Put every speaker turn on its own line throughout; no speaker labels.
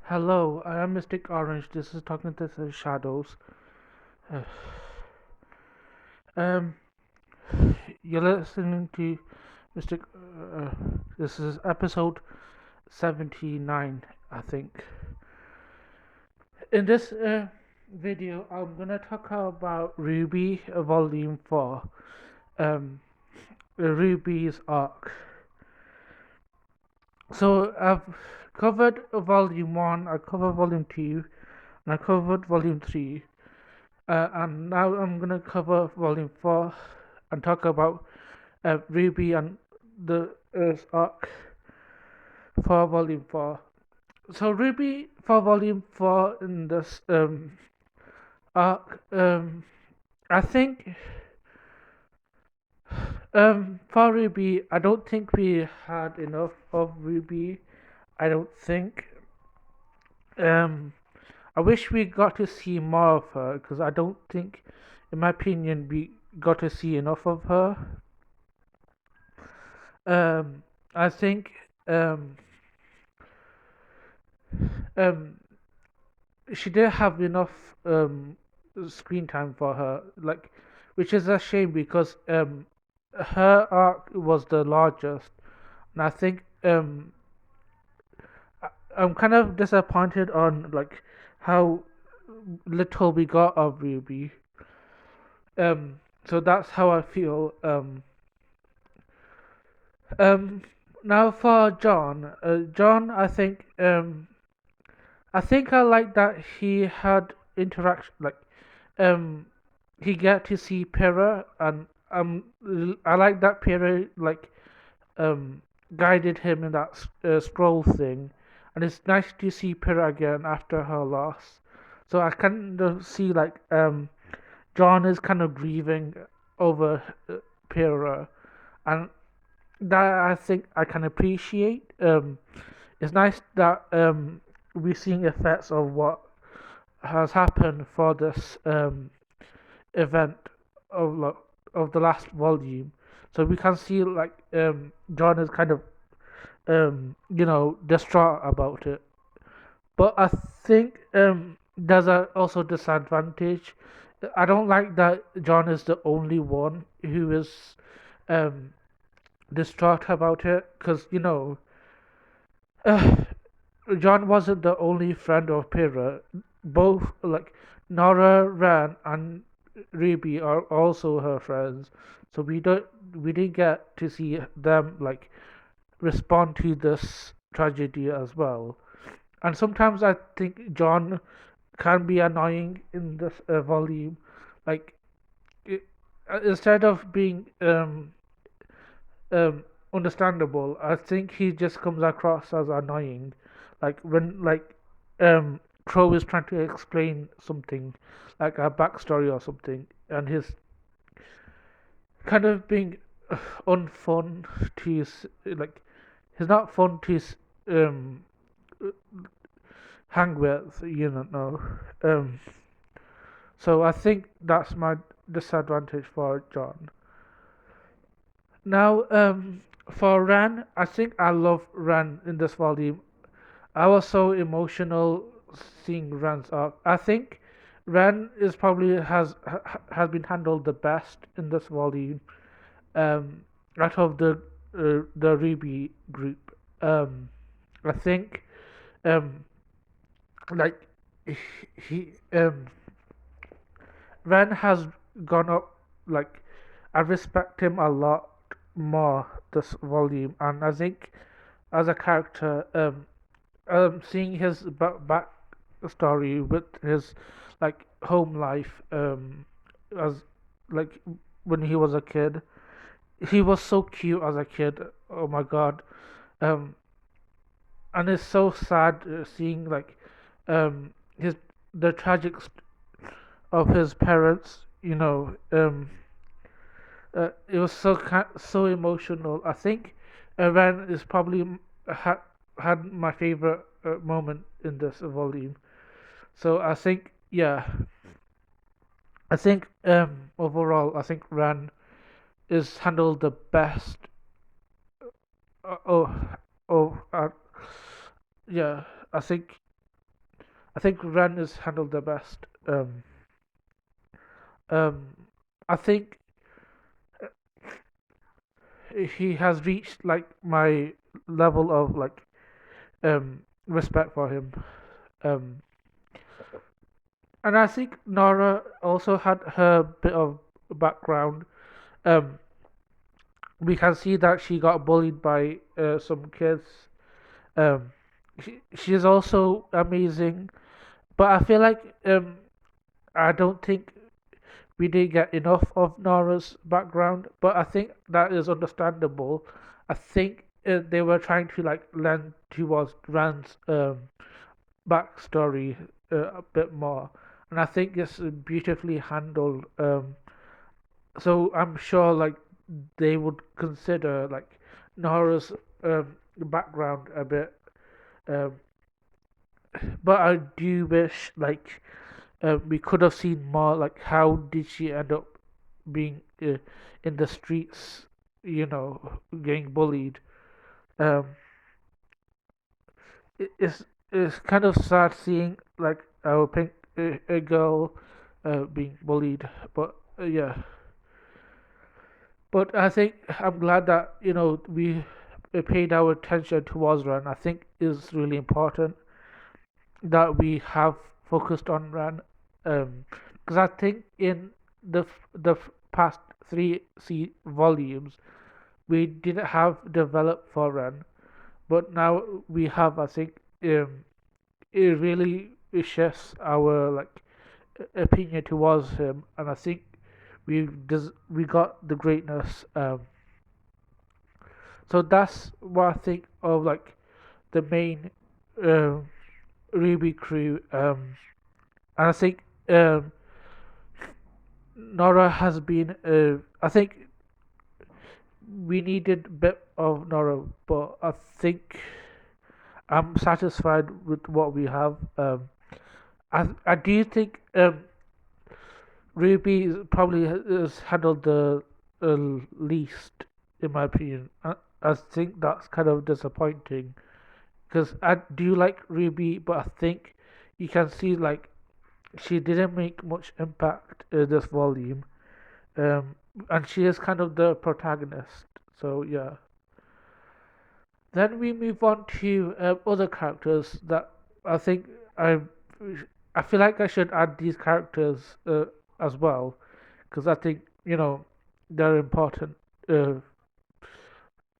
Hello, I am Mystic Orange. This is Talking to the Shadows. Uh, um, you're listening to Mystic. This is episode 79, I think. In this video, I'm gonna talk about Ruby Volume 4, um, Ruby's arc. So I've covered Volume 1, I covered Volume 2, and I covered Volume 3. And now I'm gonna cover Volume 4 and talk about Ruby and the arc for Volume 4. So Ruby for Volume 4 in this arc, I think for Ruby, I don't think we had enough of Ruby. I don't think. Um, I wish we got to see more of her because I don't think, in my opinion, we got to see enough of her. I think um, um, she didn't have enough screen time for her, like, which is a shame because her arc was the largest, and I think I'm kind of disappointed on like how little we got of Ruby. So that's how I feel. Um, Now for John, John, I think I like that he had interaction, like um, he get to see Pyrrha, and I like that Pyrrha like um guided him in that scroll thing, and it's nice to see Pyrrha again after her loss. So I kind of see like John is kind of grieving over Pyrrha, and that I think I can appreciate. It's nice that we're seeing effects of what has happened for this event of of the last volume. So we can see like John is kind of distraught about it. But I think there's a also disadvantage. I don't like that John is the only one who is um distraught about it because uh, John wasn't the only friend of Pyrrha. Both like Nora, Ran, and Ruby are also her friends. So we didn't get to see them like respond to this tragedy as well. And sometimes I think John can be annoying in this volume. Like it, instead of being understandable, I think he just comes across as annoying. Like when Crow is trying to explain something, like a backstory or something, and he's kind of being unfun to like he's not fun to um hang with, know. Um, so I think that's my disadvantage for John. Now, for Ran, I think I love Ran in this volume. I was so emotional seeing Ran's arc. I think Ran is probably has been handled the best in this volume. Out of the Ruby group. I think um like he Ren has gone up. Like I respect him a lot more this volume, and I think as a character, seeing his back story with his like home life, as like when he was a kid, he was so cute as a kid. Oh my god, um, and it's so sad seeing like his the tragic of his parents. It was so emotional. I think Ren is probably had my favorite moment in this volume. So I think yeah, I think overall I think Ren is handled the best. Uh, oh oh yeah, I think. I think Ren is handled the best. Um, I think he has reached like my level of like respect for him. Um, and I think Nora also had her bit of background. Um, we can see that she got bullied by some kids. Um, she is also amazing, but I feel like I don't think we didn't get enough of Nora's background. But I think that is understandable. I think they were trying to like lend towards Rand's backstory a bit more, and I think it's beautifully handled. So I'm sure like they would consider like Nora's background a bit, um, but I do wish like we could have seen more. Like how did she end up being in the streets? You know, getting bullied. Um, it's kind of sad seeing like our pink a girl being bullied, but yeah. But I think I'm glad that we paid our attention towards Ran. I think is really important that we have focused on Ran, because I think in the past three volumes we didn't have developed for Ran, but now we have. I think it really shifts our like opinion towards him, and I think we got the greatness. So that's what I think of like the main um, RWBY crew, and I think Nora has been. I think we needed a bit of Nora, but I think I'm satisfied with what we have. I do think Ruby probably has handled the least, in my opinion. I think that's kind of disappointing because I do like Ruby, but I think you can see like she didn't make much impact in this volume, um, and she is kind of the protagonist. So yeah. Then we move on to other characters that I think I I feel like I should add these characters as well because I think they're important. Uh,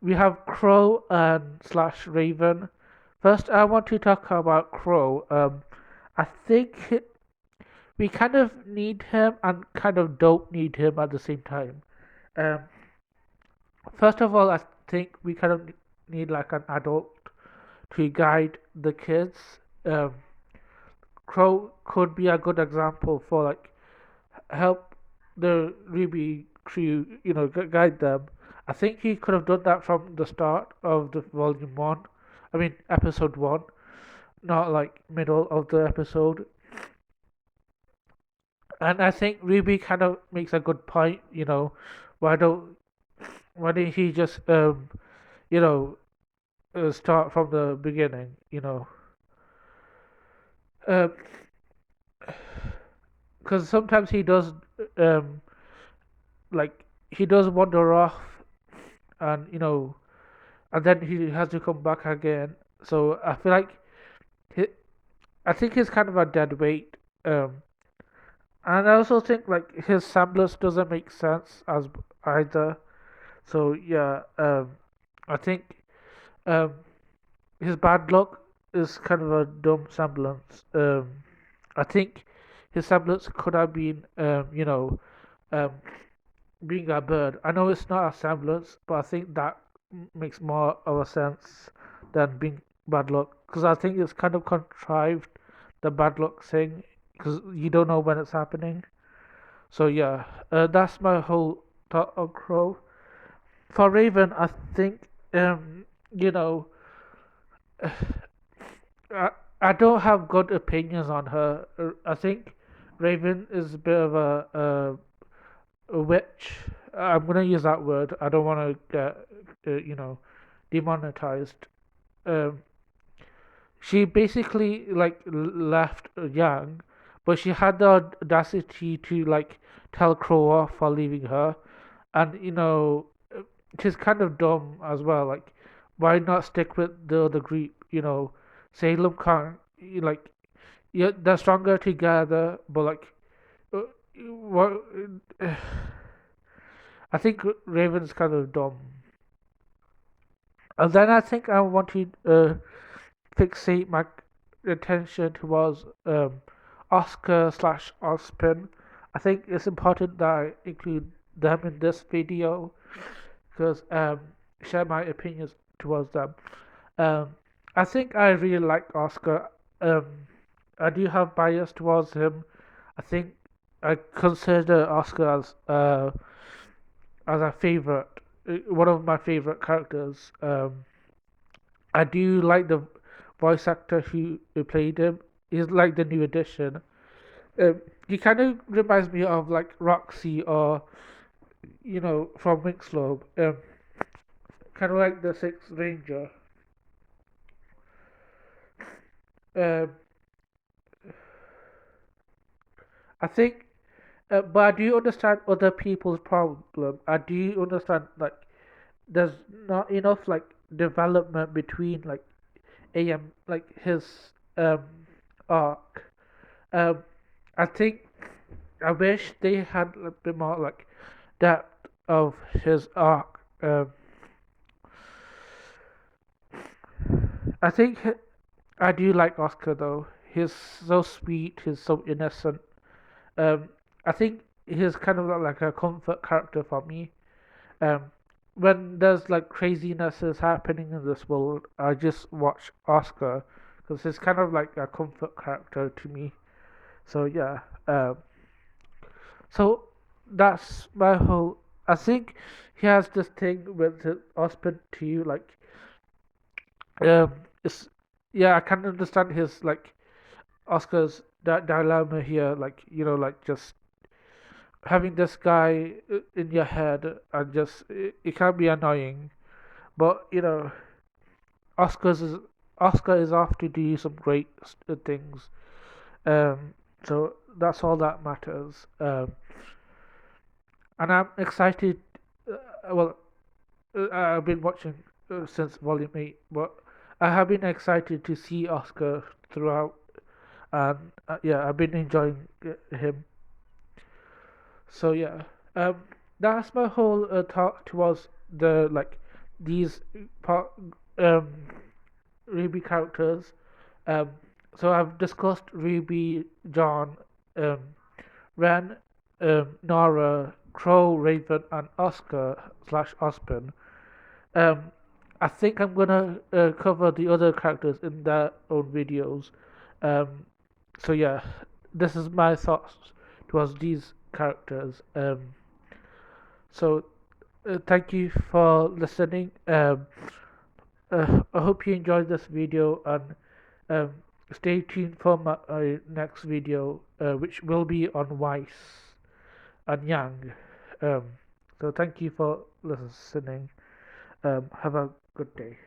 we have Crow and slash Raven. First, I want to talk about Crow. I think we kind of need him and kind of don't need him at the same time. Um, First of all, I think we kind of need like an adult to guide the kids. Crow could be a good example for like help the Ruby crew, guide them. I think he could have done that from the start of the volume one. I mean, episode one, not like middle of the episode. And I think Ruby kind of makes a good point. Why don't why didn't he just you know start from the beginning? Because sometimes he does um like he does wander off, and and then he has to come back again. So I feel like he, I think he's kind of a dead weight. And I also think like his semblance doesn't make sense as either. So yeah, I think um, his bad luck is kind of a dumb semblance. I think his semblance could have been, um, being a bird. I know it's not a semblance, but I think that makes more of a sense than being bad luck. Because I think it's kind of contrived, the bad luck thing, because you don't know when it's happening. So yeah, that's my whole thought on Crow. For Raven, I think, you know, I, I don't have good opinions on her. I think Raven is a bit of a witch. I'm gonna use that word. I don't want to get demonetized. Um, she basically like left Yang, but she had the audacity to like tell Crow off for leaving her, and she's kind of dumb as well. Like, why not stick with the other group? Salem can't like yeah, they're stronger together, but like uh, what? I think Raven's kind of dumb. And then I think I want to fixate my attention towards Oscar slash Ospin. I think it's important that I include them in this video because share my opinions towards them. Um, I think I really like Oscar. I do have bias towards him. I think I consider Oscar as a favorite, one of my favorite characters. I do like the voice actor who played him. He's like the new addition. He kind of reminds me of like Roxy or from Winx Club. Kind of like the Sixth Ranger. Um, I think, but I do understand other people's problem. I do understand like there's not enough like development between like AM like his arc. Um, I think I wish they had a bit more like depth of his arc. I think I do like Oscar though. He's so sweet. He's so innocent. Um, I think he's kind of like a comfort character for me. Um, when there's like craziness is happening in this world, I just watch Oscar because he's kind of like a comfort character to me. So yeah. So that's my whole. I think he has this thing with his husband too. Like, it's yeah. I can understand his like Oscar's that dilemma here. Like, like just having this guy in your head and just it can be annoying. But Oscar's is Oscar is off to do some great things. Um, so that's all that matters. And I'm excited. Well, I've been watching since Volume 8, but I have been excited to see Oscar throughout, and yeah, I've been enjoying him. So yeah, um, that's my whole talk towards the like these part um RWBY characters. Um, so I've discussed RWBY, John, um, Ren, Nora, Crow, Raven, and Oscar slash Ospen. Um, I think I'm gonna cover the other characters in their own videos. Um, so yeah, this is my thoughts towards these characters. So thank you for listening. I hope you enjoyed this video and um, stay tuned for my next video, which will be on Weiss and Yang. Um, so thank you for listening. Have a good day.